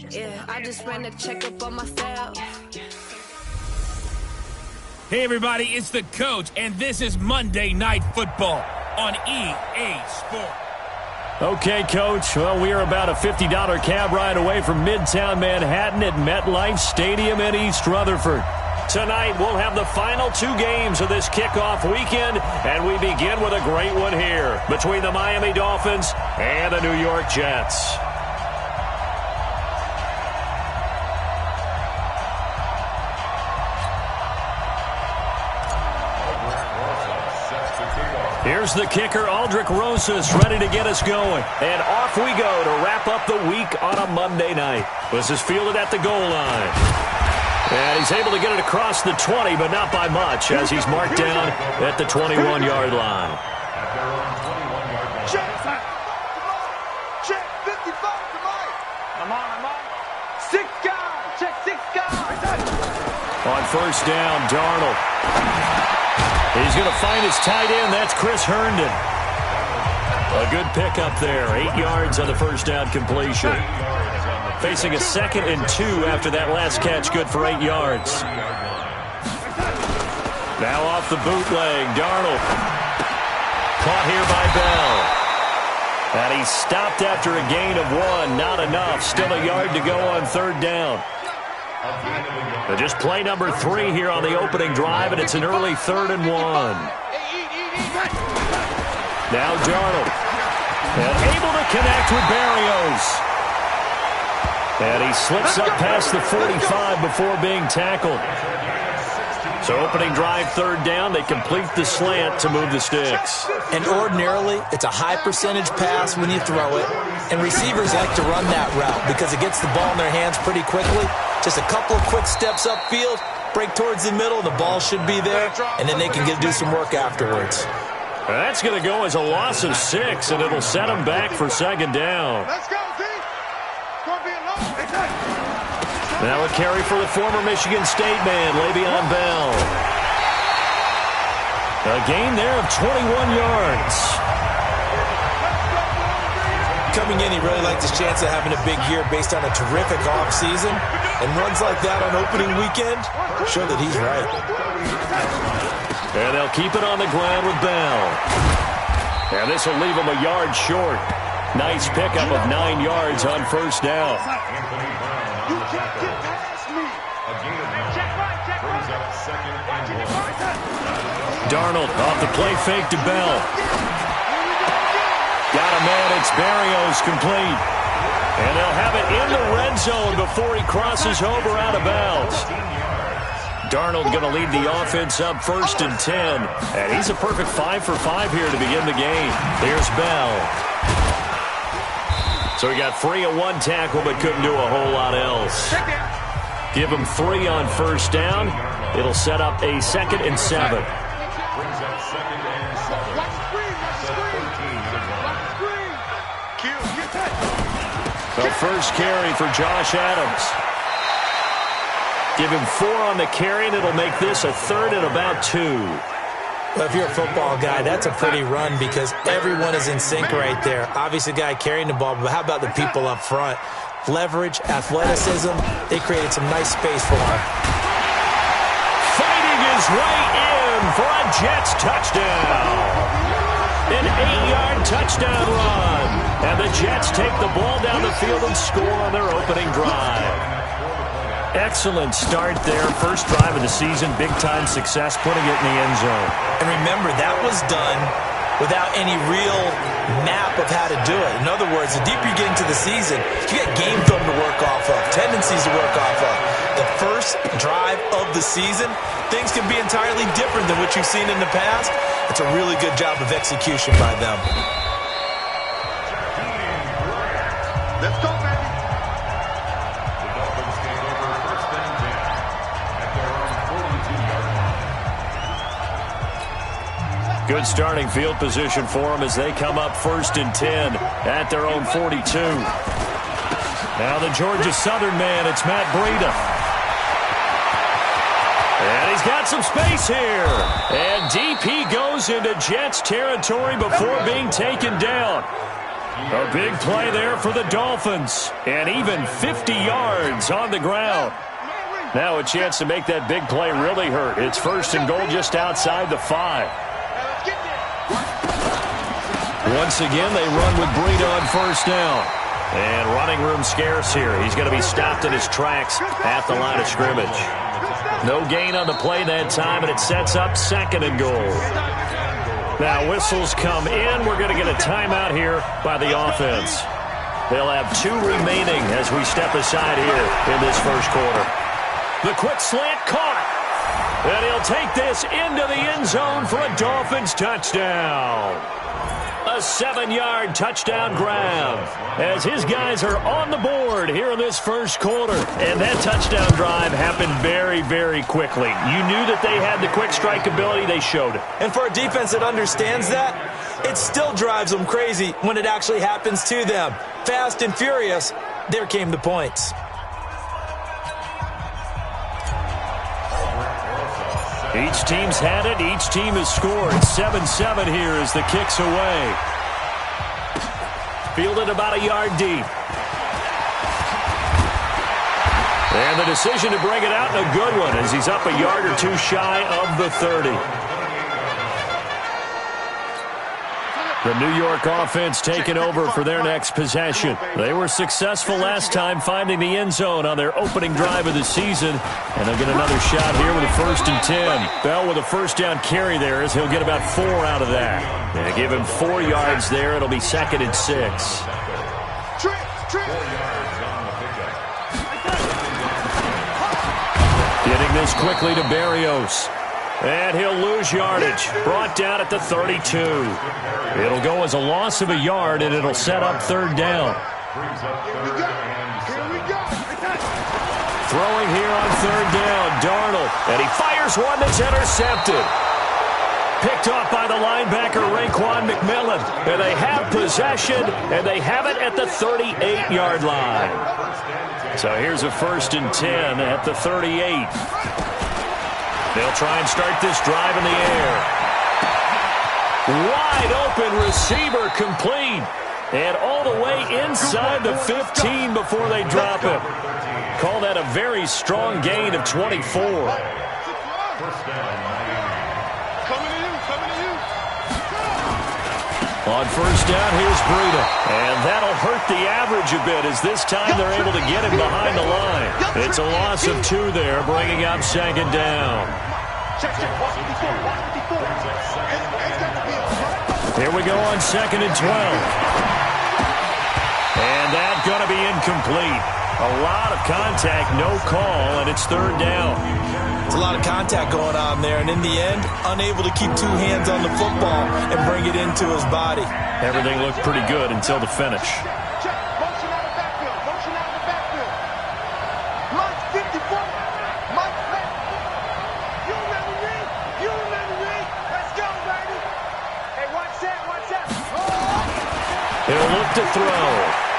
Yeah, I just ran a checkup on myself. Hey everybody, it's the coach, and this is Monday Night Football on EA Sports. Okay, Coach. Well, we are about a $50 cab ride away from Midtown Manhattan at MetLife Stadium in East Rutherford. Tonight, we'll have the final two games of this kickoff weekend, and we begin with a great one here between the Miami Dolphins and the New York Jets. Here's the kicker, Aldrich Rosas, ready to get us going. And off we go to wrap up the week on a Monday night. This is fielded at the goal line. And he's able to get it across the 20, but not by much, as he's marked down at the 21-yard line. Check 55, come on. 6 guys, check 6 guys. On first down, Darnold. He's going to find his tight end. That's Chris Herndon. A good pickup there. 8 yards on the first down completion. Facing a 2nd and 2 after that last catch. Good for 8 yards. Now off the bootleg, Darnold. Caught here by Bell. And he's stopped after a gain of 1. Not enough. Still a yard to go on third down. But just play number 3 here on the opening drive, and it's an early 3rd and 1. Now Darnold. And able to connect with Berrios. And he slips up past the 45 before being tackled. So opening drive, third down, they complete the slant to move the sticks. And ordinarily, it's a high percentage pass when you throw it. And receivers like to run that route because it gets the ball in their hands pretty quickly. Just a couple of quick steps upfield, break towards the middle, the ball should be there, and then they can do some work afterwards. That's going to go as a loss of 6, and it'll set them back for second down. Let's go, D. It's going to be a long. Now a carry for the former Michigan State man, Le'Veon Bell. A gain there of 21 yards. Coming in, he really liked his chance of having a big year based on a terrific offseason. And runs like that on opening weekend show that he's right. And they'll keep it on the ground with Bell. And this will leave him a yard short. Nice pickup of 9 yards on first down. You can't get past me. Check right. Darnold off the play fake to Bell. Got a man, it's Berrios complete. And they'll have it in the red zone before he crosses over out of bounds. Darnold going to lead the offense up 1st and 10. And he's a perfect 5 for 5 here to begin the game. Here's Bell. So he got free of 1 tackle but couldn't do a whole lot else. Give him 3 on first down. It'll set up a 2nd and 7. The first carry for Josh Adams. Give him 4 on the carry, and it'll make this a 3rd and about 2. Well, if you're a football guy, that's a pretty run because everyone is in sync right there. Obviously, the guy carrying the ball, but how about the people up front? Leverage, athleticism, they created some nice space for him. Fighting his way in for a Jets touchdown. An 8-yard touchdown run. And the Jets take the ball down the field and score on their opening drive. Excellent start there. First drive of the season. Big-time success putting it in the end zone. And remember, that was done without any real map of how to do it. In other words, the deeper you get into the season, you get game film to work off of, tendencies to work off of. The first drive of the season, things can be entirely different than what you've seen in the past. It's a really good job of execution by them. Let's go, baby. Good starting field position for them as they come up 1st and 10 at their own 42. Now the Georgia Southern man, it's Matt Breida. And he's got some space here. And DP goes into Jets territory before being taken down. A big play there for the Dolphins, and even 50 yards on the ground. Now a chance to make that big play really hurt. It's first and goal just outside the 5. Once again, they run with Breida on first down. And running room scarce here. He's going to be stopped in his tracks at the line of scrimmage. No gain on the play that time, and it sets up second and goal. Now whistles come in. We're going to get a timeout here by the offense. They'll have 2 remaining as we step aside here in this first quarter. The quick slant caught. And he'll take this into the end zone for a Dolphins touchdown. A 7-yard touchdown grab as his guys are on the board here in this first quarter. And that touchdown drive happened very, very quickly. You knew that they had the quick strike ability. They showed it. And for a defense that understands that, it still drives them crazy when it actually happens to them. Fast and furious, there came the points. Each team's had it. Each team has scored. 7-7 here as the kick's away. Fielded about a yard deep. And the decision to bring it out, and a good one, as he's up a yard or 2 shy of the 30. The New York offense taking over for their next possession. They were successful last time finding the end zone on their opening drive of the season. And they'll get another shot here with a 1st and 10. Bell with a first down carry there as he'll get about 4 out of that. And give him 4 yards there. It'll be 2nd and 6. Getting this quickly to Berrios. And he'll lose yardage. Brought down at the 32. It'll go as a loss of a yard, and it'll set up 3rd down. Throwing here on 3rd down, Darnold. And he fires one that's intercepted. Picked off by the linebacker, Raekwon McMillan. And they have possession, and they have it at the 38-yard line. So here's a 1st and 10 at the 38. They'll try and start this drive in the air. Wide open receiver complete. And all the way inside the 15 before they drop it. Call that a very strong gain of 24. On first down, here's Breida. And that'll hurt the average a bit as this time they're able to get him behind the line. It's a loss of 2 there, bringing up 2nd down. Here we go on 2nd and 12. And that's going to be incomplete. A lot of contact, no call, and it's 3rd down. It's a lot of contact going on there, and in the end, unable to keep 2 hands on the football and bring it into his body. Everything looked pretty good until the finish. He'll look to throw,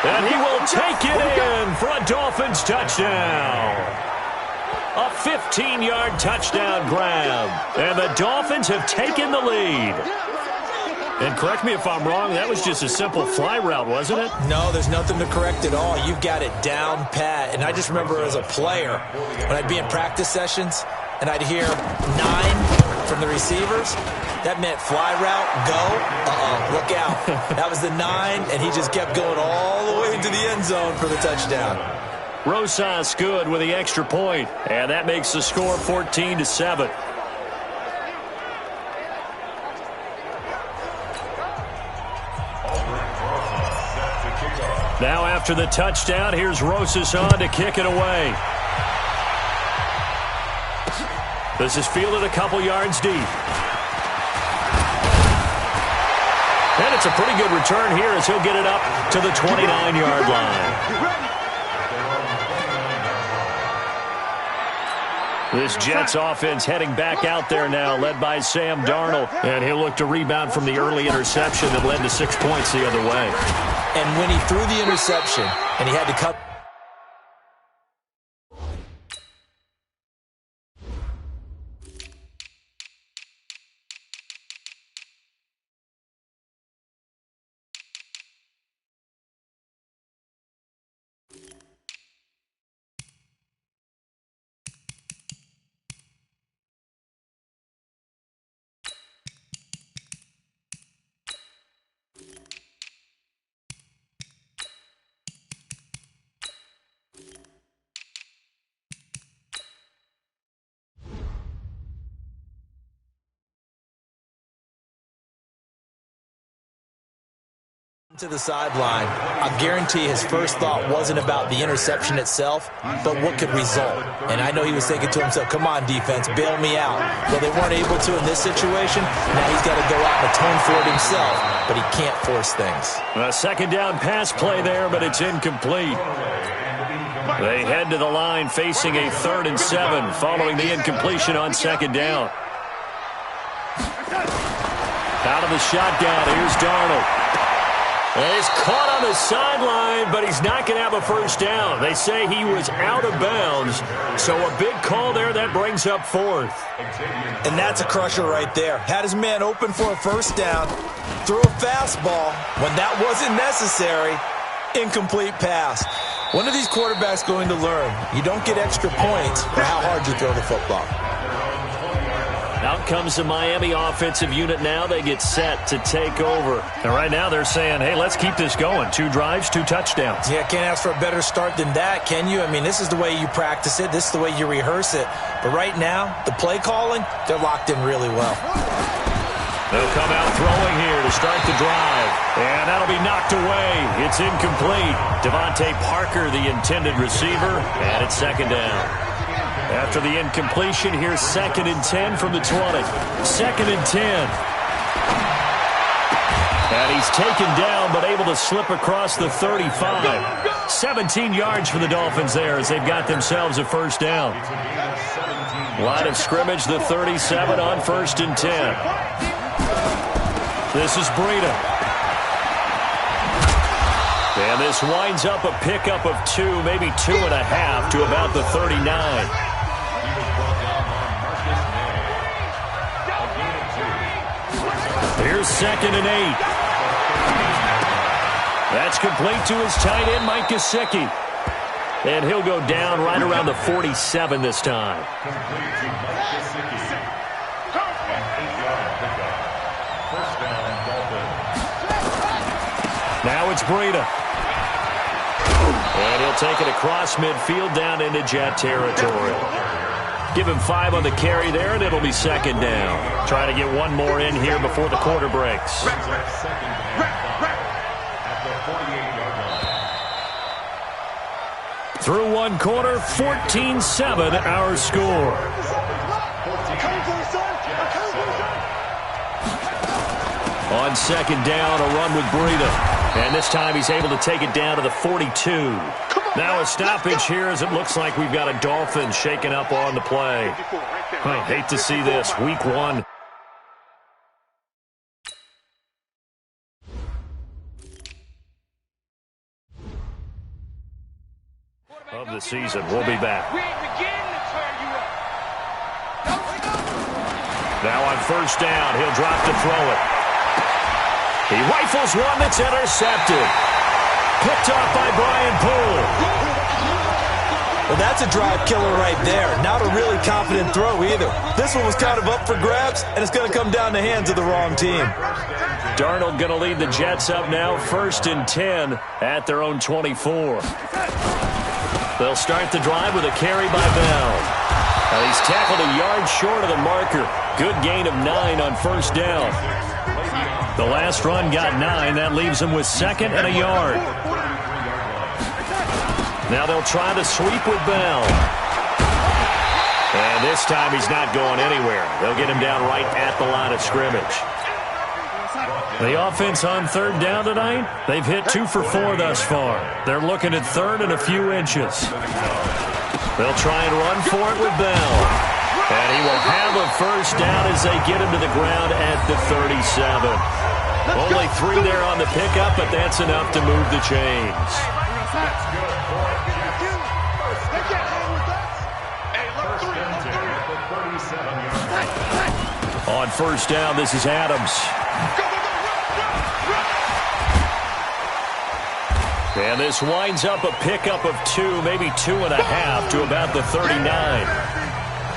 and he will take it in for a Dolphins touchdown. A 15-yard touchdown grab, and the Dolphins have taken the lead. And correct me if I'm wrong, that was just a simple fly route, wasn't it? No, there's nothing to correct at all. You've got it down pat. And I just remember as a player, when I'd be in practice sessions, and I'd hear 9 from the receivers, that meant fly route, go, look out. That was the 9, and he just kept going all the way into the end zone for the touchdown. Rosas good with the extra point, and that makes the score 14-7. Now after the touchdown, here's Rosas on to kick it away. This is fielded a couple yards deep. And it's a pretty good return here as he'll get it up to the 29-yard line. This Jets offense heading back out there now, led by Sam Darnold. And he'll look to rebound from the early interception that led to 6 points the other way. And when he threw the interception and he had to cut To the sideline, I guarantee his first thought wasn't about the interception itself, but what could result. And I know he was thinking to himself, come on, defense, bail me out. Well, they weren't able to in this situation. Now he's got to go out and atone for it himself, but he can't force things. A second down pass play there, but it's incomplete. They head to the line facing a 3rd and 7 following the incompletion on second down. Out of the shotgun, here's Darnold. He's caught on the sideline, but he's not going to have a first down. They say he was out of bounds, so a big call there that brings up 4th. And that's a crusher right there. Had his man open for a first down, threw a fastball when that wasn't necessary, incomplete pass. When are these quarterbacks going to learn? You don't get extra points for how hard you throw the football. Out comes the Miami offensive unit now. They get set to take over. And right now they're saying, hey, let's keep this going. 2 drives, 2 touchdowns. Yeah, can't ask for a better start than that, can you? I mean, this is the way you practice it. This is the way you rehearse it. But right now, the play calling, they're locked in really well. They'll come out throwing here to start the drive. And that'll be knocked away. It's incomplete. Devontae Parker, the intended receiver, and it's second down. After the incompletion, here's 2nd and 10 from the 20. 2nd and 10. And he's taken down, but able to slip across the 35. 17 yards for the Dolphins there as they've got themselves a first down. Line of scrimmage, the 37 on 1st and 10. This is Breida. And this winds up a pickup of 2, maybe 2.5 to about the 39. Here's 2nd and 8. That's complete to his tight end, Mike Gesicki. And he'll go down right around the 47 this time. Now it's Breida. And he'll take it across midfield down into Jet territory. Give him 5 on the carry there, and it'll be second down. Trying to get one more in here before the quarter breaks. Through one quarter, 14-7 our score. On second down, a run with Breida. And this time he's able to take it down to the 42. Now a stoppage here as it looks like we've got a Dolphin shaking up on the play. I hate to see this. Week 1. Of the season. We'll be back. Now on first down, he'll drop to throw it. He rifles one that's intercepted. Picked off by Brian Poole. Well, that's a drive killer right there. Not a really confident throw either. This one was kind of up for grabs, and it's going to come down the hands of the wrong team. Darnold going to lead the Jets up now, 1st and 10 at their own 24. They'll start the drive with a carry by Bell. Now he's tackled a yard short of the marker. Good gain of 9 on first down. The last run got 9. That leaves him with 2nd and a yard. Now they'll try the sweep with Bell. And this time he's not going anywhere. They'll get him down right at the line of scrimmage. The offense on third down tonight, they've hit 2 for 4 thus far. They're looking at third and a few inches. They'll try and run for it with Bell. And he will have a first down as they get him to the ground at the 37. Only 3 there on the pickup, but that's enough to move the chains. On first down, this is Adams. And this winds up a pickup of 2, maybe 2.5 to about the 39.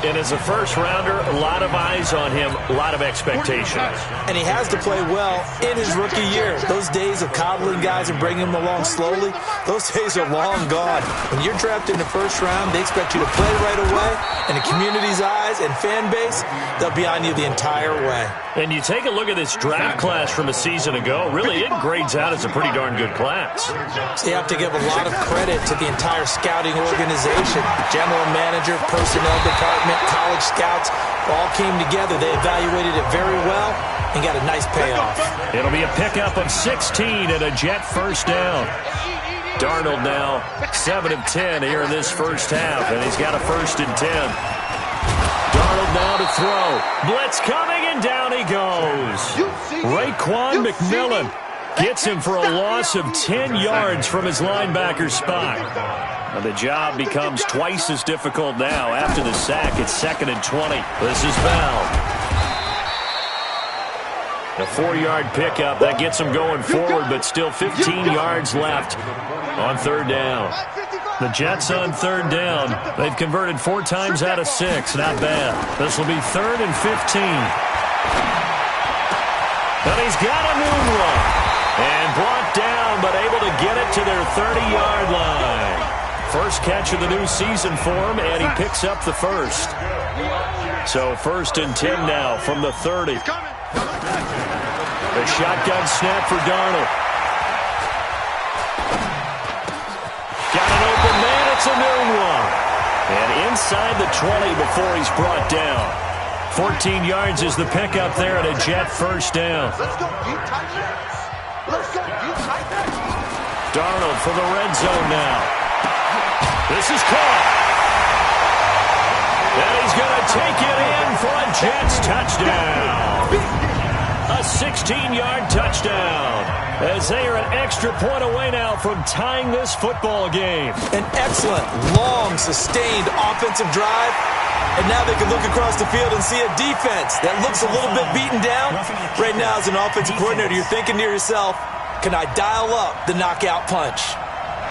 And as a first-rounder, a lot of eyes on him, a lot of expectations. And he has to play well in his rookie year. Those days of coddling guys and bringing them along slowly, those days are long gone. When you're drafted in the first round, they expect you to play right away. And the community's eyes and fan base, they'll be on you the entire way. And you take a look at this draft class from a season ago, really it grades out as a pretty darn good class. So you have to give a lot of credit to the entire scouting organization. General manager, personnel department, college scouts, all came together. They evaluated it very well and got a nice payoff. It'll be a pickup of 16 and a Jet first down. Darnold now 7 of 10 here in this first half, and he's got a 1st and 10. Darnold now to throw. Blitz coming, and down he goes. Raekwon McMillan gets him for a loss of 10 yards from his linebacker spot. Now the job becomes twice as difficult now. After the sack, it's 2nd and 20. This is Bell. A 4-yard pickup. That gets him going forward, but still 15 yards left on 3rd down. The Jets on 3rd down. They've converted 4 times out of 6. Not bad. This will be 3rd and 15. But he's got a new one. And brought down, but able to get it to their 30-yard line. First catch of the new season for him, and he picks up the 1st. So 1st and 10 now from the 30. The shotgun snap for Darnold. Got an open man. It's a new one. And inside the 20 before he's brought down. 14 yards is the pickup there, and a Jet first down. Darnold for the red zone now. This is caught. And he's going to take it in for a Jets touchdown. A 16-yard touchdown. As they are an extra point away now from tying this football game. An excellent, long, sustained offensive drive. And now they can look across the field and see a defense that looks a little bit beaten down. Right now, as an offensive coordinator, you're thinking to yourself, can I dial up the knockout punch?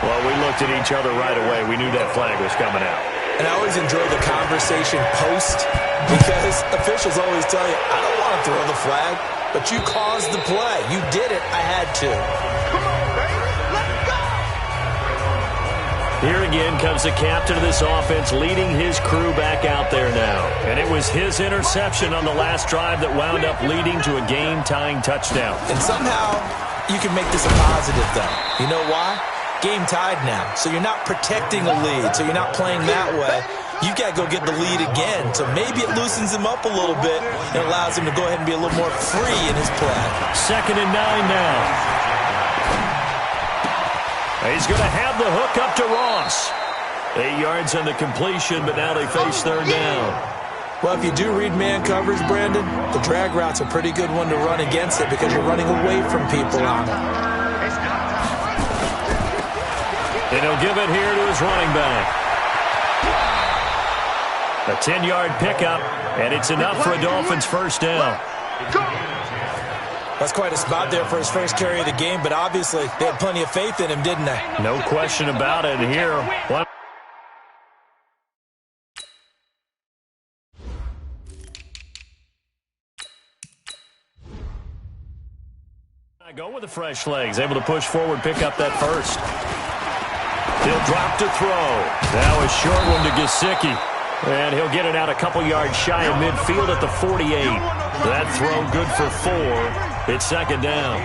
Well, we looked at each other right away. We knew that flag was coming out. And I always enjoy the conversation post because officials always tell you, I don't want to throw the flag, but you caused the play. You did it. I had to. Come on, baby. Let's go. Here again comes the captain of this offense leading his crew back out there now. And it was his interception on the last drive that wound up leading to a game-tying touchdown. And somehow you can make this a positive, though. You know why? Game tied now, so you're not protecting a lead, so you're not playing that way. You've got to go get the lead again, so maybe it loosens him up a little bit and allows him to go ahead and be a little more free in his play. 2nd and 9 now. He's going to have the hook up to Ross. 8 yards on the completion, but now they face 3rd down. Well, if you do read man coverage, Brandon, the drag route's a pretty good one to run against it because you're running away from people on it. And he'll give it here to his running back. A 10-yard pickup, and it's enough for a Dolphins first down. That's quite a spot there for his first carry of the game, but obviously they had plenty of faith in him, didn't they? No question about it here. Go with the fresh legs, able to push forward, pick up that first. He'll drop to throw. Now a short one to Gesicki. And he'll get it out a couple yards shy of midfield at the 48. That throw good for 4. It's 2nd down.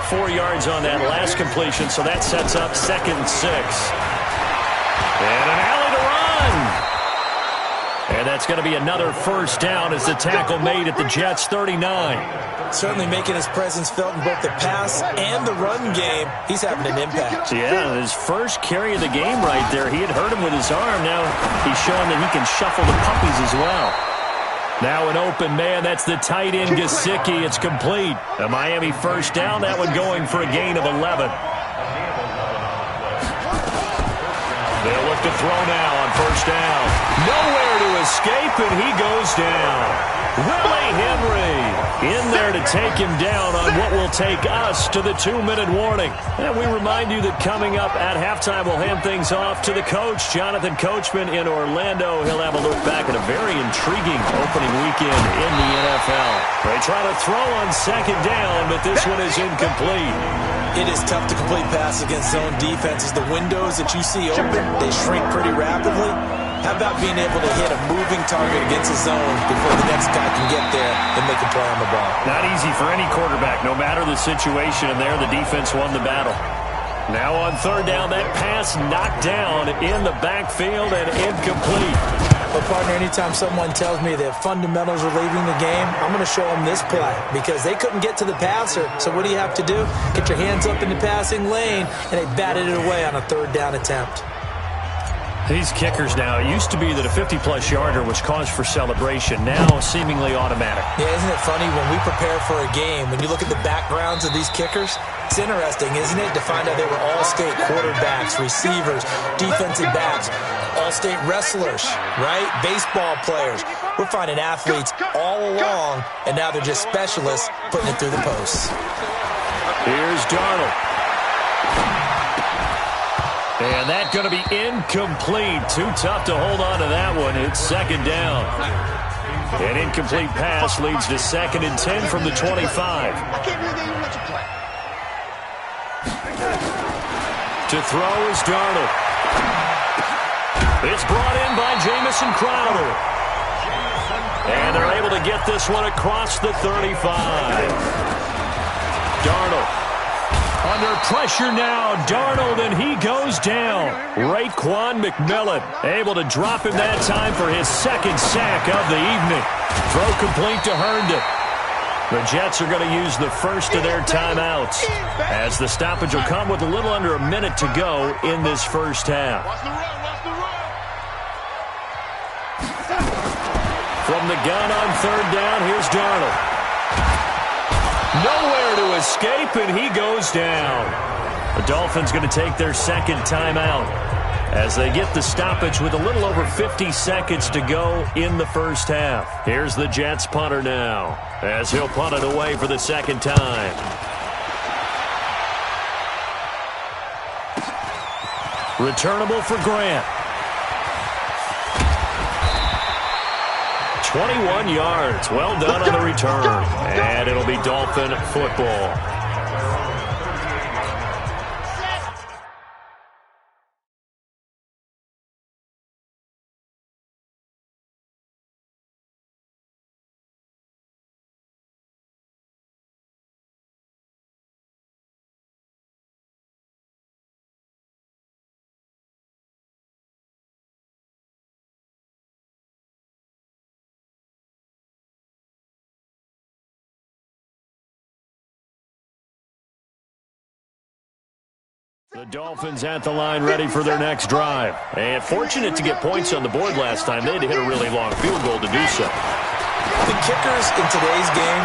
4 yards on that last completion, so that sets up 2nd and 6. And an alley to run. And that's going to be another first down as the tackle made at the Jets' 39. Certainly making his presence felt in both the pass and the run game. He's having an impact. Yeah, his first carry of the game right there. He had hurt him with his arm. Now he's showing that he can shuffle the puppies as well. Now an open man. That's the tight end, Gesicki. It's complete. A Miami first down. That one going for a gain of 11. They'll look have to throw now on first down. Nowhere to escape, and he goes down. Willie Henry in there to take him down on what will take us to the 2-minute warning. And we remind you that coming up at halftime, we'll hand things off to the coach, Jonathan Coachman in Orlando. He'll have a look back at a very intriguing opening weekend in the NFL. They try to throw on second down, but this one is incomplete. It is tough to complete passes against zone defenses. The windows that you see open, they shrink pretty rapidly. How about being able to hit a moving target against a zone before the next guy can get there and make a play on the ball? Not easy for any quarterback, no matter the situation, and there the defense won the battle. Now on third down, that pass knocked down in the backfield and incomplete. But, partner, anytime someone tells me that fundamentals are leaving the game, I'm going to show them this play because they couldn't get to the passer. So what do you have to do? Get your hands up in the passing lane, and they batted it away on a third down attempt. These kickers now, it used to be that a 50-plus yarder was cause for celebration. Now seemingly automatic. Yeah, isn't it funny when we prepare for a game, when you look at the backgrounds of these kickers, it's interesting, isn't it, to find out they were all-state quarterbacks, receivers, defensive backs, all-state wrestlers, right? Baseball players. We're finding athletes all along, and now they're just specialists putting it through the posts. Here's Darnold. And that's going to be incomplete. Too tough to hold on to that one. It's second down. An incomplete pass leads to 2nd and 10 from the 25. I can't believe they even let you play. To throw is Darnold. It's brought in by Jamison Crowder. And they're able to get this one across the 35. Darnold. Under pressure now, Darnold, and he goes down. Raekwon McMillan able to drop him that time for his 2nd sack of the evening. Throw complete to Herndon. The Jets are going to use the first of their timeouts, as the stoppage will come with a little under a minute to go in this first half. From the gun on third down, here's Darnold. Nowhere to escape, and he goes down. The Dolphins going to take their 2nd timeout as they get the stoppage with a little over 50 seconds to go in the first half. Here's the Jets punter now as he'll punt it away for the 2nd time. Returnable for Grant. 21 yards. Well done on the return. And it'll be Dolphin football. The Dolphins at the line ready for their next drive. And fortunate to get points on the board last time. They had to hit a really long field goal to do so. The kickers in today's game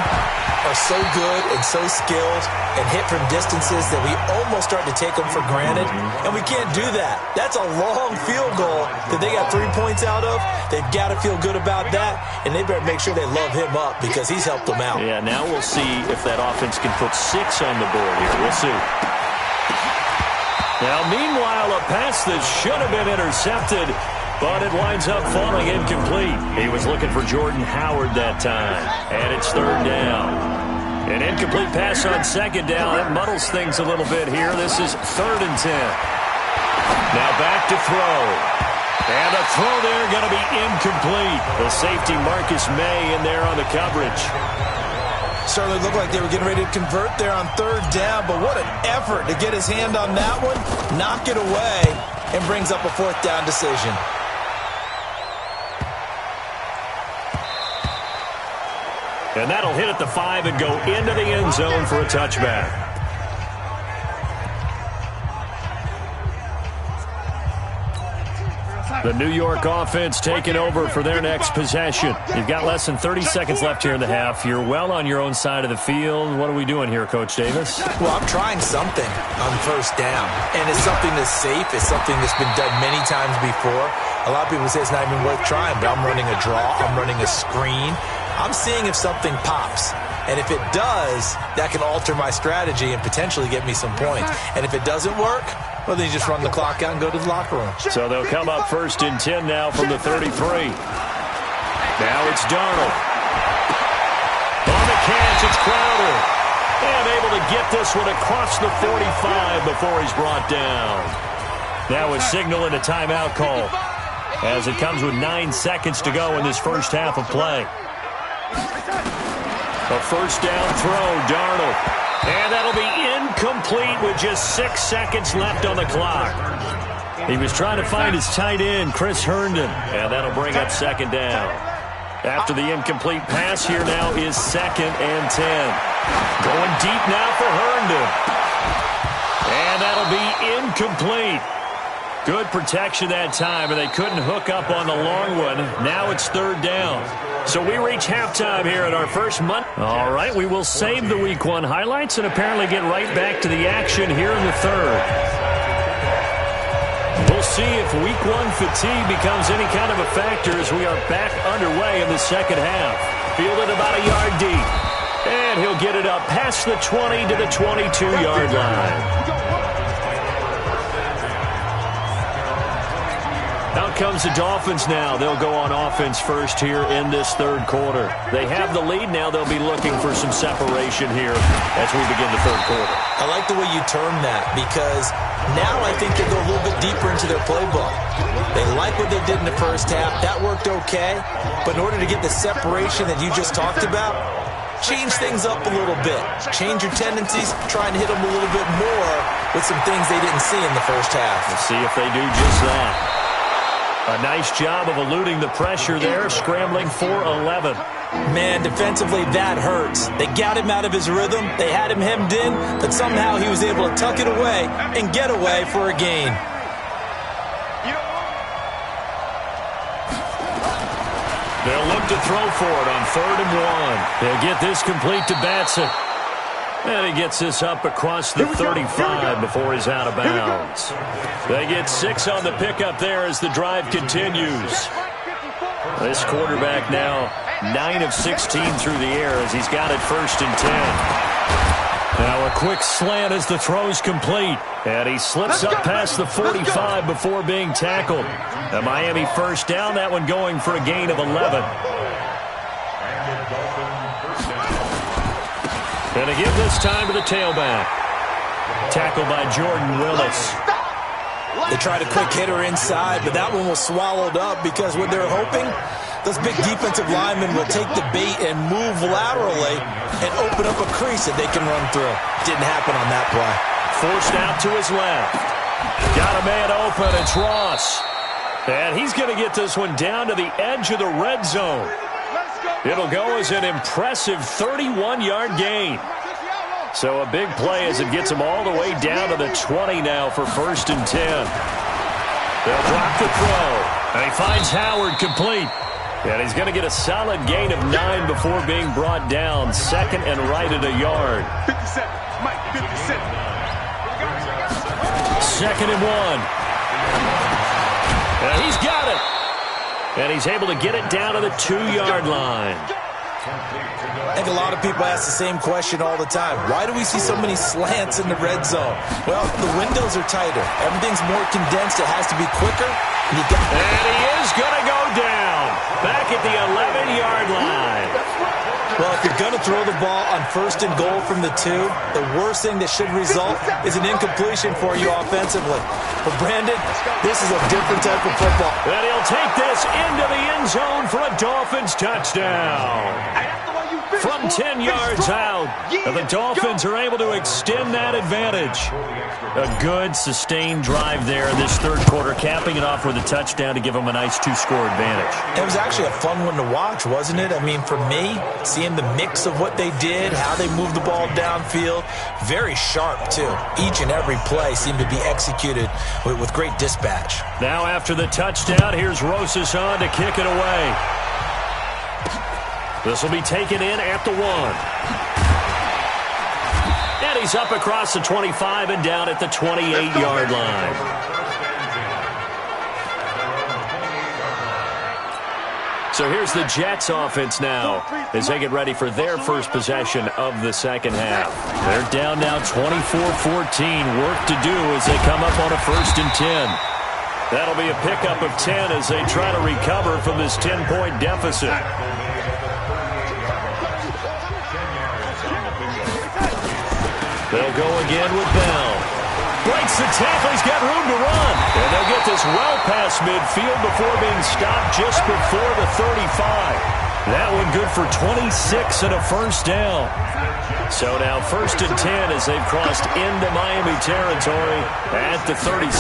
are so good and so skilled and hit from distances that we almost start to take them for granted. And we can't do that. That's a long field goal that they got 3 points out of. They've got to feel good about that. And they better make sure they love him up because he's helped them out. Yeah, now we'll see if that offense can put 6 on the board here. We'll see. Now, meanwhile, a pass that should have been intercepted, but it winds up falling incomplete. He was looking for Jordan Howard that time, and it's third down. An incomplete pass on second down. That muddles things a little bit here. This is 3rd and 10. Now back to throw. And a throw there going to be incomplete. The safety Marcus May in there on the coverage. Certainly looked like they were getting ready to convert there on third down, but what an effort to get his hand on that one, knock it away, and brings up a 4th down decision. And that'll hit at the 5 and go into the end zone for a touchback. The New York offense taking over for their next possession. You've got less than 30 seconds left here in the half. You're well on your own side of the field. What are we doing here, Coach Davis? Well, I'm trying something on first down, and it's something that's safe. It's something that's been done many times before. A lot of people say it's not even worth trying, but I'm running a draw. I'm running a screen. I'm seeing if something pops. And if it does, that can alter my strategy and potentially get me some points. And if it doesn't work, well, then you just run the clock out and go to the locker room. So they'll come up 1st and 10 now from the 33. Now it's Darnold. On the catch, it's Crowder. And able to get this one across the 45 before he's brought down. Now a signal and a timeout call, as it comes with 9 seconds to go in this first half of play. A first down throw, Darnold. And that'll be incomplete with just 6 seconds left on the clock. He was trying to find his tight end, Chris Herndon, and that'll bring up 2nd down. After the incomplete pass, here now is 2nd and 10. Going deep now for Herndon. And that'll be incomplete. Good protection that time, and they couldn't hook up on the long one. Now it's 3rd down. So we reach halftime here at our first month. All right, we will save the Week 1 highlights and apparently get right back to the action here in the 3rd. We'll see if Week 1 fatigue becomes any kind of a factor as we are back underway in the second half. Fielded about a yard deep. And he'll get it up past the 20 to the 22-yard line. Out comes the Dolphins now. They'll go on offense first here in this 3rd quarter. They have the lead now. They'll be looking for some separation here as we begin the 3rd quarter. I like the way you term that, because now I think they go a little bit deeper into their playbook. They like what they did in the first half. That worked okay. But in order to get the separation that you just talked about, change things up a little bit. Change your tendencies. Try and hit them a little bit more with some things they didn't see in the first half. Let's see if they do just that. A nice job of eluding the pressure there, scrambling for 11. Man, defensively, that hurts. They got him out of his rhythm. They had him hemmed in, but somehow he was able to tuck it away and get away for a gain. They'll look to throw for it on 3rd and 1. They'll get this complete to Batson. And he gets this up across the 35 before he's out of bounds. They get 6 on the pickup there as the drive continues. This quarterback now 9 of 16 through the air as he's got it 1st and 10. Now a quick slant as the throw's complete. And he slips up past the 45 before being tackled. A Miami 1st down, that one going for a gain of 11. And to give this time to the tailback. Tackled by Jordan Willis. They tried a quick hitter inside, but that one was swallowed up because what they're hoping, those big defensive linemen will take the bait and move laterally and open up a crease that they can run through. Didn't happen on that play. Forced out to his left. Got a man open. It's Ross. And he's going to get this one down to the edge of the red zone. It'll go as an impressive 31-yard gain. So a big play as it gets him all the way down to the 20 now for 1st and 10. They'll drop the throw. And he finds Howard complete. And he's going to get a solid gain of 9 before being brought down. 2nd and right at a yard. 57. Mike, 57. 2nd and 1. And he's got it. And he's able to get it down to the 2-yard line. I think a lot of people ask the same question all the time. Why do we see so many slants in the red zone? Well, the windows are tighter. Everything's more condensed. It has to be quicker. And he is going to go down. Back at the 11-yard line. Well, if you're going to throw the ball on 1st and goal from the 2, the worst thing that should result is an incompletion for you offensively. But, Brandon, this is a different type of football. And he'll take this into the end zone for a Dolphins touchdown. From 10 yards out, the Dolphins are able to extend that advantage. A good, sustained drive there in this third quarter, capping it off with a touchdown to give them a nice two-score advantage. It was actually a fun one to watch, wasn't it? I mean, for me, seeing the mix of what they did, how they moved the ball downfield, very sharp, too. Each and every play seemed to be executed with great dispatch. Now after the touchdown, here's Rosas on to kick it away. This will be taken in at the 1. And he's up across the 25 and down at the 28-yard line. So here's the Jets offense now as they get ready for their first possession of the second half. They're down now 24-14. Work to do as they come up on a 1st and 10. That'll be a pickup of 10 as they try to recover from this 10-point deficit. They'll go again with Bell. Breaks the tackle. He's got room to run. And they'll get this well past midfield before being stopped just before the 35. That one good for 26 and a first down. So now 1st and 10 as they've crossed into Miami territory at the 36.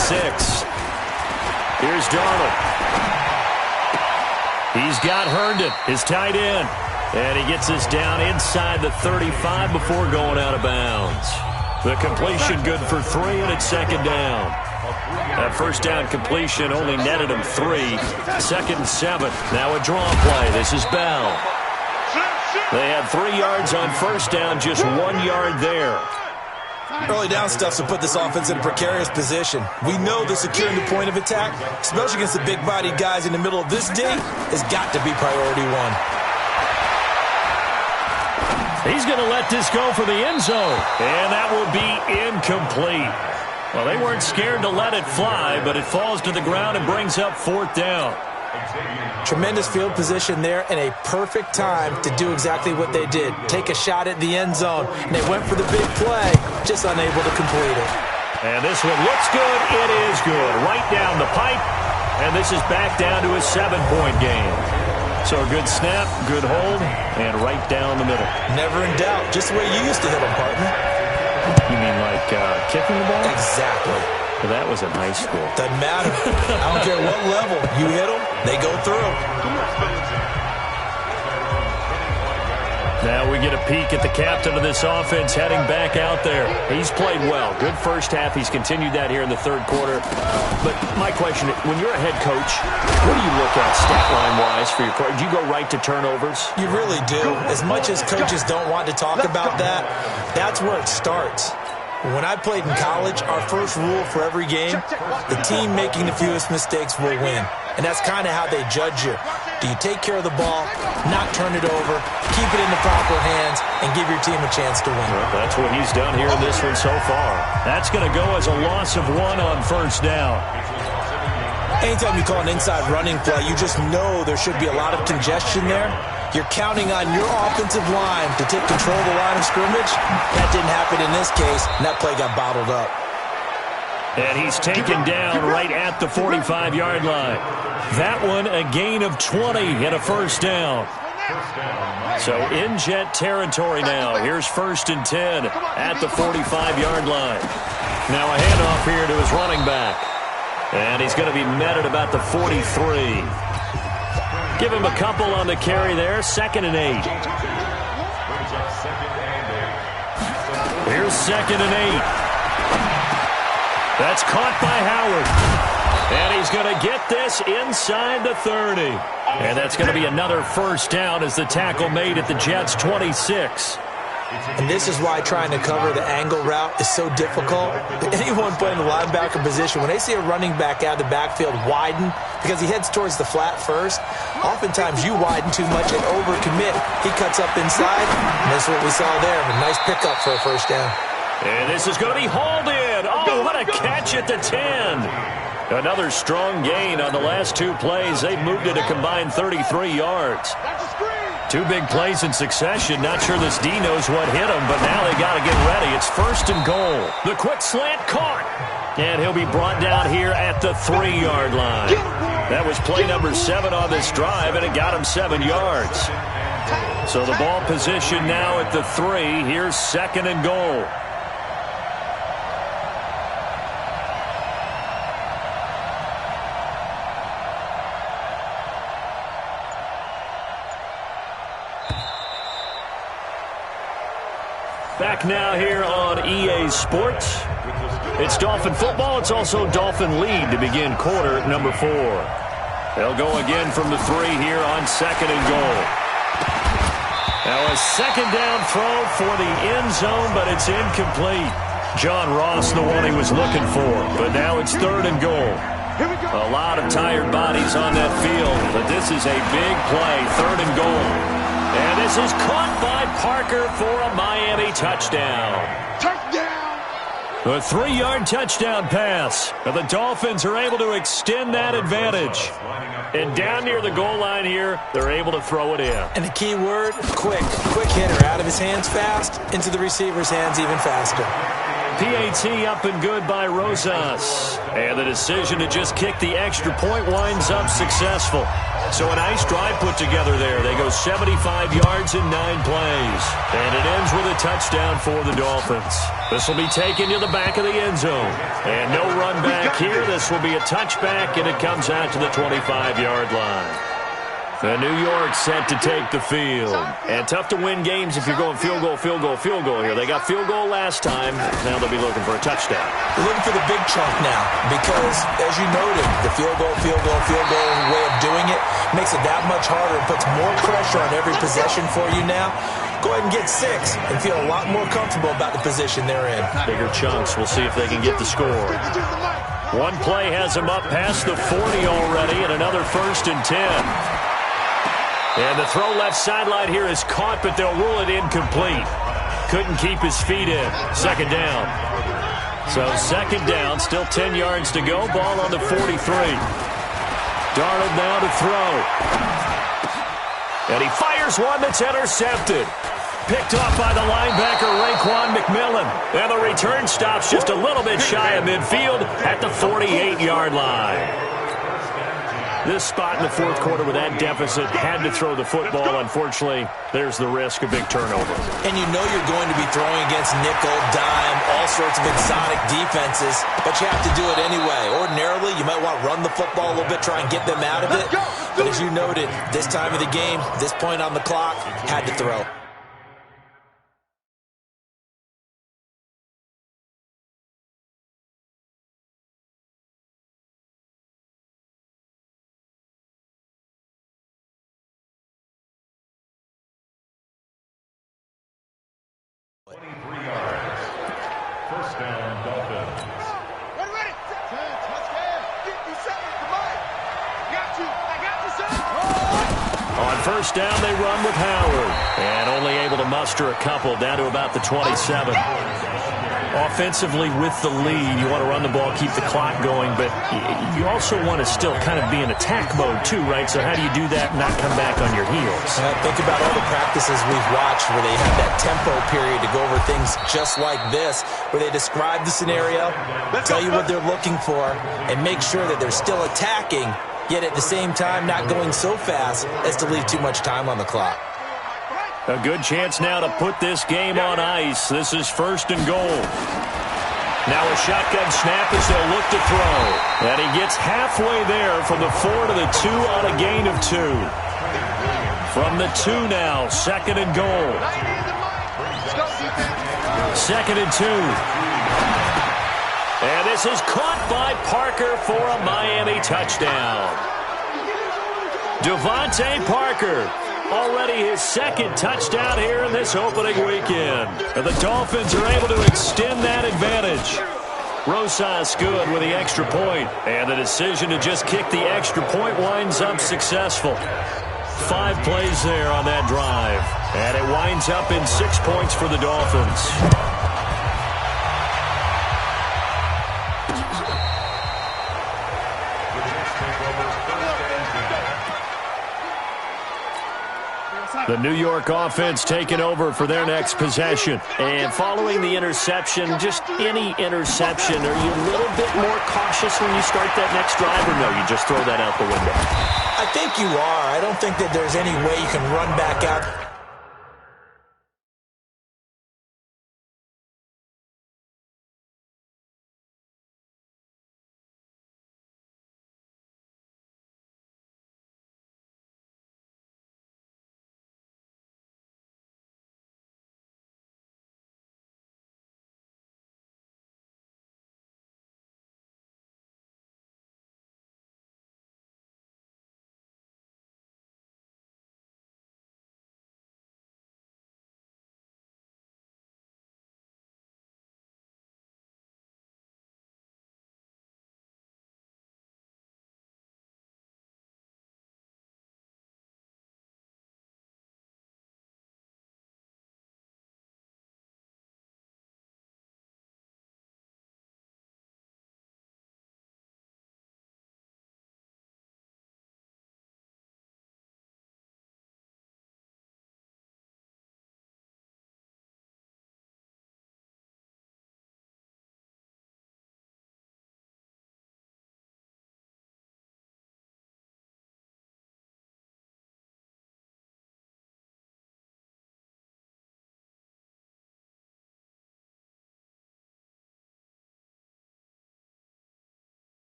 Here's Darnold. He's got Herndon, his tight end. And he gets this down inside the 35 before going out of bounds. The completion good for 3, and it's 2nd down. That first down completion only netted him 3. 2nd and 7. Now a draw play. This is Bell. They had 3 yards on first down, just 1 yard there. Early down stuff to put this offense in a precarious position. We know that securing the point of attack, especially against the big-bodied guys in the middle of this D, has got to be priority 1. He's going to let this go for the end zone. And that will be incomplete. Well, they weren't scared to let it fly, but it falls to the ground and brings up 4th down. Tremendous field position there and a perfect time to do exactly what they did. Take a shot at the end zone. And they went for the big play, just unable to complete it. And this one looks good. It is good. Right down the pipe. And this is back down to a 7-point game. So a good snap, good hold, and right down the middle. Never in doubt. Just the way you used to hit them, partner. You mean like kicking the ball? Exactly. Well, that was in high school. Doesn't matter. I don't care what level. You hit them, they go through. Now we get a peek at the captain of this offense heading back out there. He's played well. Good first half. He's continued that here in the third quarter. But my question, when you're a head coach, what do you look at stat line-wise for your coach? Do you go right to turnovers? You really do. As much as coaches don't want to talk about that, that's where it starts. When I played in college, our first rule for every game, the team making the fewest mistakes will win. And that's kind of how they judge you. Do you take care of the ball, not turn it over, keep it in the proper hands, and give your team a chance to win? Well, that's what he's done here in this one so far. That's going to go as a loss of 1 on first down. Anytime you call an inside running play, you just know there should be a lot of congestion there. You're counting on your offensive line to take control of the line of scrimmage. That didn't happen in this case, and that play got bottled up. And he's taken down right at the 45-yard line. That one a gain of 20 and a first down. So in Jet territory now. Here's 1st and 10 at the 45-yard line. Now a handoff here to his running back. And he's going to be met at about the 43. Give him a couple on the carry there. 2nd and 8. Here's 2nd and 8. That's caught by Howard. And he's going to get this inside the 30. And that's going to be another first down as the tackle made at the Jets' 26. And this is why trying to cover the angle route is so difficult. Anyone playing the linebacker position, when they see a running back out of the backfield widen, because he heads towards the flat first, oftentimes you widen too much and overcommit. He cuts up inside, and that's what we saw there. A nice pickup for a first down. And this is going to be hauled in. Oh, what a catch at the 10. Another strong gain on the last 2 plays. They've moved it a combined 33 yards. 2 big plays in succession. Not sure this D knows what hit him, but now they got to get ready. It's 1st and goal. The quick slant caught. And he'll be brought down here at the 3-yard line. That was play number 7 on this drive, and it got him 7 yards. So the ball position now at the 3. Here's 2nd and goal. Back now here on EA Sports. It's Dolphin football. It's also Dolphin lead to begin quarter number 4. They'll go again from the 3 here on 2nd and goal. Now a 2nd down throw for the end zone, but it's incomplete. John Ross, the one he was looking for, but now it's 3rd and goal. A lot of tired bodies on that field, but this is a big play, 3rd and goal. And this is caught by Parker for a Miami touchdown. Touchdown! A 3-yard touchdown pass. And the Dolphins are able to extend that advantage. And down near the goal line here, they're able to throw it in. And the key word, quick. Quick hitter. Out of his hands fast, into the receiver's hands even faster. PAT up and good by Rosas. And the decision to just kick the extra point winds up successful. So a nice drive put together there. They go 75 yards in 9 plays. And it ends with a touchdown for the Dolphins. This will be taken to the back of the end zone. And no run back here. This will be a touchback, and it comes out to the 25-yard line. And New York set to take the field. And tough to win games if you're going field goal, field goal, field goal here. They got field goal last time. Now they'll be looking for a touchdown. They're looking for the big chunk now because, as you noted, the field goal way of doing it makes it that much harder and puts more pressure on every possession for you now. Go ahead and get 6 and feel a lot more comfortable about the position they're in. Bigger chunks. We'll see if they can get the score. One play has them up past the 40 already, and another 1st and 10. And the throw left sideline here is caught, but they'll rule it incomplete. Couldn't keep his feet in. 2nd down. So 2nd down, still 10 yards to go. Ball on the 43. Darnold now to throw. And he fires one that's intercepted. Picked off by the linebacker, Raekwon McMillan. And the return stops just a little bit shy of midfield at the 48-yard line. This spot in the 4th quarter with that deficit had to throw the football. Unfortunately, there's the risk of big turnover. And you know you're going to be throwing against nickel, dime, all sorts of exotic defenses, but you have to do it anyway. Ordinarily, you might want to run the football a little bit, try and get them out of it. But as you noted, this time of the game, this point on the clock, had to throw. On 1st down, they run with Howard. And only able to muster a couple down to about the 27. Offensively with the lead, you want to run the ball, keep the clock going, but you also want to still kind of be in attack mode too, right? So how do you do that and not come back on your heels? Think about all the practices we've watched where they have that tempo period to go over things just like this, where they describe the scenario, tell you what they're looking for, and make sure that they're still attacking, yet at the same time not going so fast as to leave too much time on the clock. A good chance now to put this game on ice. This is 1st and goal. Now a shotgun snap as they'll look to throw. And he gets halfway there from the 4 to the 2 on a gain of 2. From the 2 now, 2nd and goal. 2nd and 2. And this is caught by Parker for a Miami touchdown. Devontae Parker. Already his 2nd touchdown here in this opening weekend. And the Dolphins are able to extend that advantage. Rosas good with the extra point. And the decision to just kick the extra point winds up successful. 5 plays there on that drive. And it winds up in 6 points for the Dolphins. The New York offense taking over for their next possession. And following the interception, just any interception, are you a little bit more cautious when you start that next drive, or no, you just throw that out the window? I think you are. I don't think that there's any way you can run back out.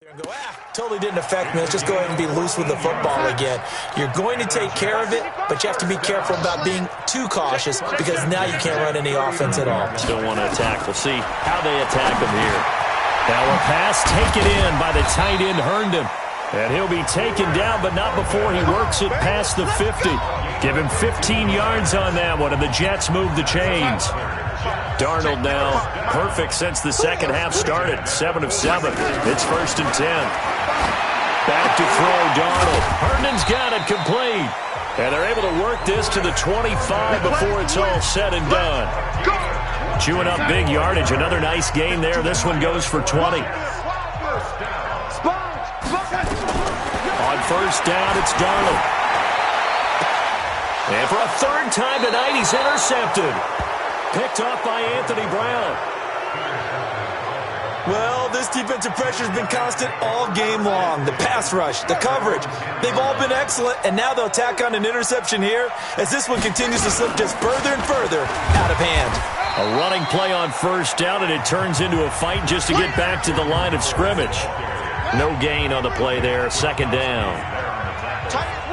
And go, totally didn't affect me. Let's just go ahead and be loose with the football again. You're going to take care of it, but you have to be careful about being too cautious because now you can't run any offense at all. Still want to attack. We'll see how they attack him here. Now a pass taken in by the tight end Herndon. And he'll be taken down, but not before he works it past the 50. Give him 15 yards on that one, and the Jets move the chains. Darnold now perfect since the second half started. 7 of 7. It's 1st and 10. Back to throw Darnold. Herndon's got it complete. And they're able to work this to the 25 before it's all said and done. Chewing up big yardage. Another nice gain there. This one goes for 20. On 1st down, it's Darnold. And for a 3rd time tonight, he's intercepted. Picked off by Anthony Brown. Well, this defensive pressure has been constant all game long. The pass rush, the coverage, they've all been excellent, and now they'll tack on an interception here as this one continues to slip just further and further out of hand. A running play on 1st down, and it turns into a fight just to get back to the line of scrimmage. No gain on the play there, 2nd down.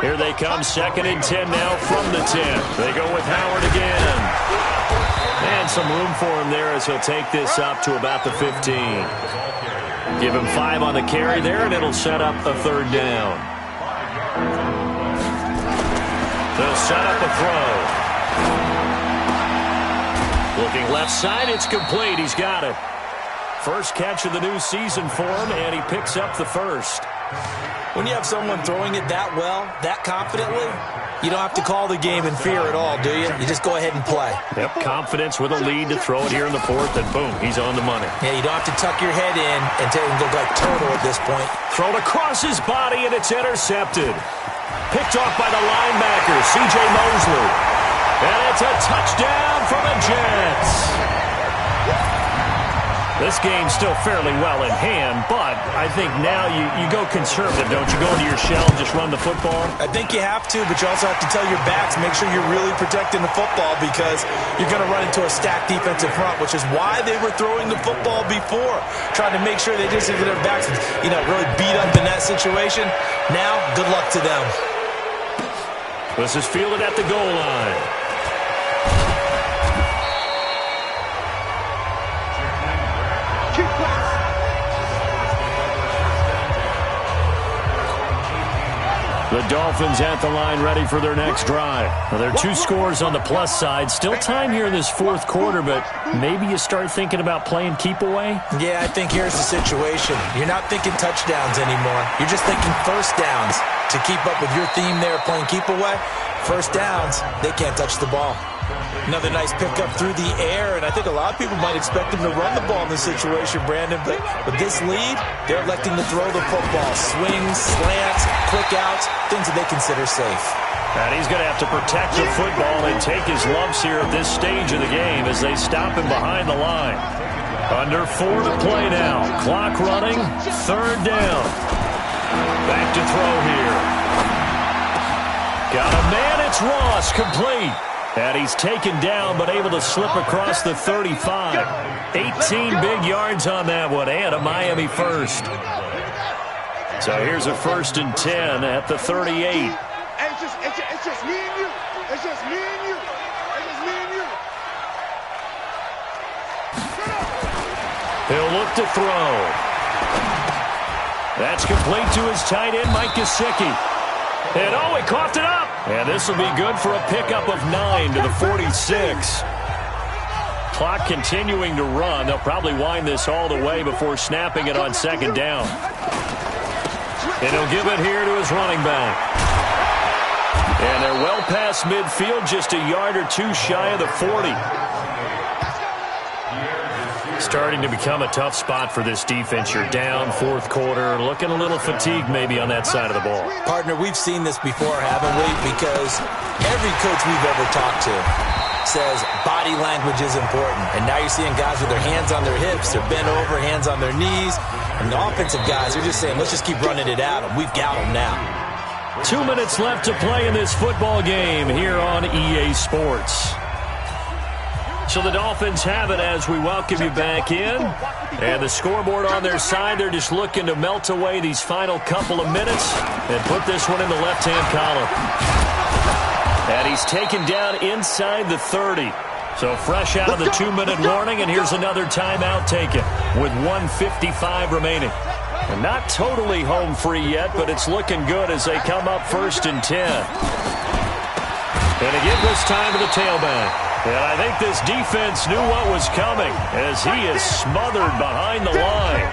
Here they come, 2nd and 10 now from the 10. They go with Howard again. And some room for him there as he'll take this up to about the 15. Give him 5 on the carry there, and it'll set up a 3rd down. They'll set up a throw. Looking left side, it's complete. He's got it. First catch of the new season for him, and he picks up the 1st. When you have someone throwing it that well, that confidently, you don't have to call the game in fear at all, do you? You just go ahead and play. Yep, confidence with a lead to throw it here in the 4th, and boom, he's on the money. Yeah, you don't have to tuck your head in and go like turtle at this point. Thrown across his body, and it's intercepted. Picked off by the linebacker, C.J. Mosley. And it's a touchdown for the Jets. This game's still fairly well in hand, but I think now you go conservative, don't you? Go into your shell and just run the football? I think you have to, but you also have to tell your backs, make sure you're really protecting the football because you're going to run into a stacked defensive front, which is why they were throwing the football before, trying to make sure they just get their backs, really beat up in that situation. Now, good luck to them. This is fielded at the goal line. The Dolphins at the line ready for their next drive. Well, there are 2 scores on the plus side. Still time here in this 4th quarter, but maybe you start thinking about playing keep away? Yeah, I think here's the situation. You're not thinking touchdowns anymore. You're just thinking 1st downs. To keep up with your theme there, playing keep away, 1st downs, they can't touch the ball. Another nice pickup through the air, and I think a lot of people might expect him to run the ball in this situation, Brandon, but with this lead, they're electing to throw the football. Swings, slants, quick outs, things that they consider safe. And he's going to have to protect the football and take his lumps here at this stage of the game as they stop him behind the line. Under 4 to play now. Clock running, 3rd down. Back to throw here. Got a man, it's Ross, complete. And he's taken down but able to slip across the 35. 18 big yards on that one and a Miami first. So here's a 1st and 10 at the 38. It's just me and you. It's just me and you. It's just me and you. He'll look to throw. That's complete to his tight end, Mike Gesicki. And oh, he coughed it up. And this will be good for a pickup of 9 to the 46. Clock continuing to run. They'll probably wind this all the way before snapping it on 2nd down. And he'll give it here to his running back. And they're well past midfield, just a yard or two shy of the 40. Starting to become a tough spot for this defense. You're down 4th quarter, looking a little fatigued maybe on that side of the ball. Partner, we've seen this before, haven't we? Because every coach we've ever talked to says body language is important. And now you're seeing guys with their hands on their hips, they're bent over, hands on their knees. And the offensive guys are just saying, let's just keep running it at them. We've got them now. 2 minutes left to play in this football game here on EA Sports. So the Dolphins have it as we welcome you back in. And the scoreboard on their side, they're just looking to melt away these final couple of minutes and put this one in the left-hand column. And he's taken down inside the 30. So fresh out of the 2-minute warning, and here's another timeout taken with 1:55 remaining. And not totally home free yet, but it's looking good as they come up 1st and 10. And again this time to the tailback. And I think this defense knew what was coming as he is smothered behind the line.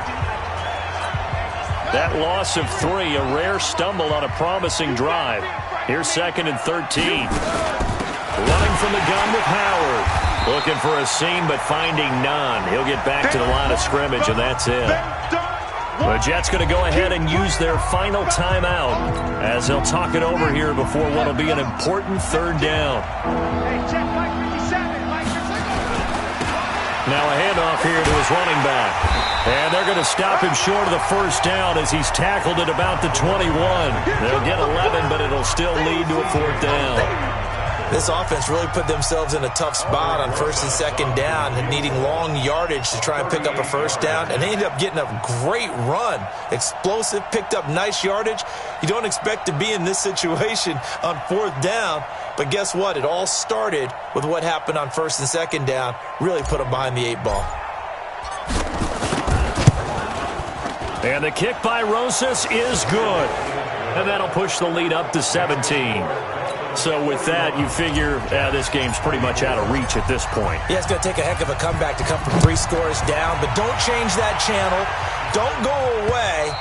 That loss of 3, a rare stumble on a promising drive. Here's 2nd and 13. Running from the gun with Howard. Looking for a seam but finding none. He'll get back to the line of scrimmage and that's it. The Jets going to go ahead and use their final timeout as they'll talk it over here before what will be an important 3rd down. Now a handoff here to his running back. And they're going to stop him short of the 1st down as he's tackled at about the 21. They'll get 11, but it'll still lead to a 4th down. This offense really put themselves in a tough spot on 1st and 2nd down and needing long yardage to try and pick up a 1st down. And they ended up getting a great run. Explosive, picked up nice yardage. You don't expect to be in this situation on 4th down. But guess what? It all started with what happened on 1st and 2nd down. Really put them behind the 8 ball. And the kick by Rosas is good. And that'll push the lead up to 17. So with that, you figure this game's pretty much out of reach at this point. Yeah, it's going to take a heck of a comeback to come from 3 scores down. But don't change that channel. Don't go away.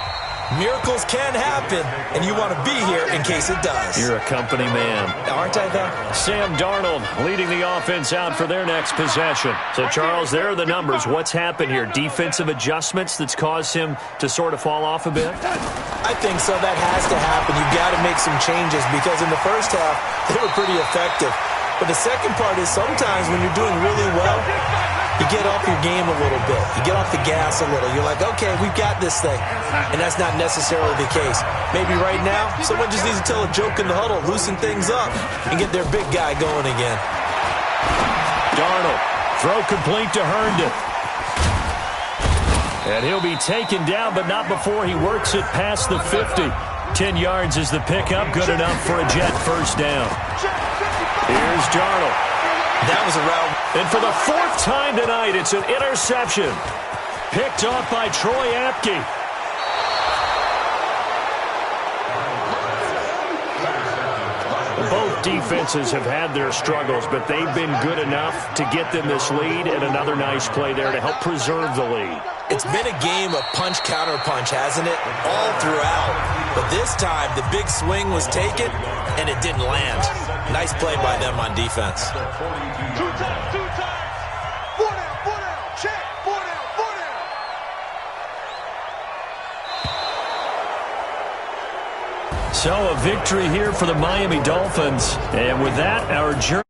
Miracles can happen, and you want to be here in case it does. You're a company man. Aren't I, though? Sam Darnold leading the offense out for their next possession. So, Charles, there are the numbers. What's happened here? Defensive adjustments that's caused him to sort of fall off a bit? I think so. That has to happen. You've got to make some changes because in the first half, they were pretty effective. But the second part is sometimes when you're doing really well, you get off your game a little bit. You get off the gas a little. You're like, okay, we've got this thing. And that's not necessarily the case. Maybe right now, someone just needs to tell a joke in the huddle, loosen things up, and get their big guy going again. Darnold, throw complete to Herndon. And he'll be taken down, but not before he works it past the 50. 10 yards is the pickup, good enough for a Jet 1st down. Here's Darnold. That was a route. And for the 4th time tonight, it's an interception. Picked off by Troy Apke. Both defenses have had their struggles, but they've been good enough to get them this lead, and another nice play there to help preserve the lead. It's been a game of punch-counter-punch, hasn't it? All throughout. But this time, the big swing was taken, and it didn't land. Nice play by them on defense. Two times. Four down. Check. Four down. So a victory here for the Miami Dolphins. And with that, our journey